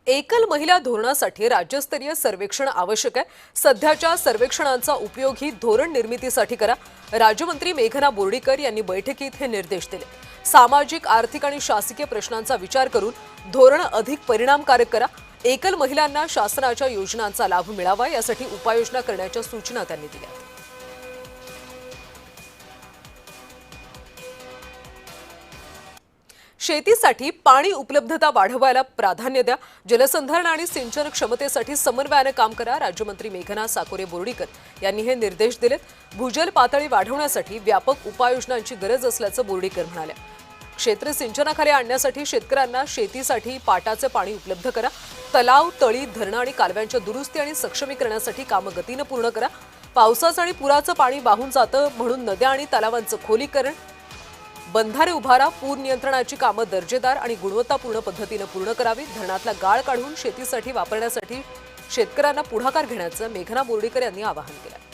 एकल महिला धोरणासाठी राज्यस्तरीय सर्वेक्षण आवश्यक आहे। सध्याच्या सर्वेक्षणांचा उपयोग ही धोरण निर्मितीसाठी करा। राज्यमंत्री मेघना बोर्डीकर यांनी बैठकीत हे निर्देश दिले। सामाजिक, आर्थिक आणि शासकीय प्रश्नांचा विचार करून धोरण अधिक परिणामकारक करा। एकल महिलांना शासनाच्या योजनांचा लाभ मिळावा यासाठी उपाययोजना करण्याच्या सूचना त्यांनी दिल्या। शेतीसाठी पाणी उपलब्धता वाढवायला प्राधान्य द्या। जलसंधारण आणि सिंचन क्षमतेसाठी समन्वयाने काम करा। राज्यमंत्री मेघना साकोरे बोर्डीकर यांनी हे निर्देश दिलेत। भूजल पातळी वाढवण्यासाठी व्यापक उपाययोजनांची गरज असल्याचं बोर्डीकर म्हणाले। क्षेत्र सिंचनाखाली आणण्यासाठी शेतकऱ्यांना शेतीसाठी पाटाचे पाणी उपलब्ध करा। तलाव, तळी, धरणं आणि कालव्यांच्या दुरुस्ती आणि सक्षमीकरणासाठी कामं गतीने पूर्ण करा। पावसाचं आणि पुराचं पाणी वाहून जातं म्हणून नद्या आणि तलावांचं खोलीकरण, बंधारे उभारा। पूर नियंत्रणाची कामं दर्जेदार आणि गुणवत्तापूर्ण पद्धतीने पूर्ण करावी। धरणातला गाळ काढून शेतीसाठी वापरण्यासाठी शेतकऱ्यांना पुढाकार घेण्याचं मेघना बोर्डीकर यांनी आवाहन केलं।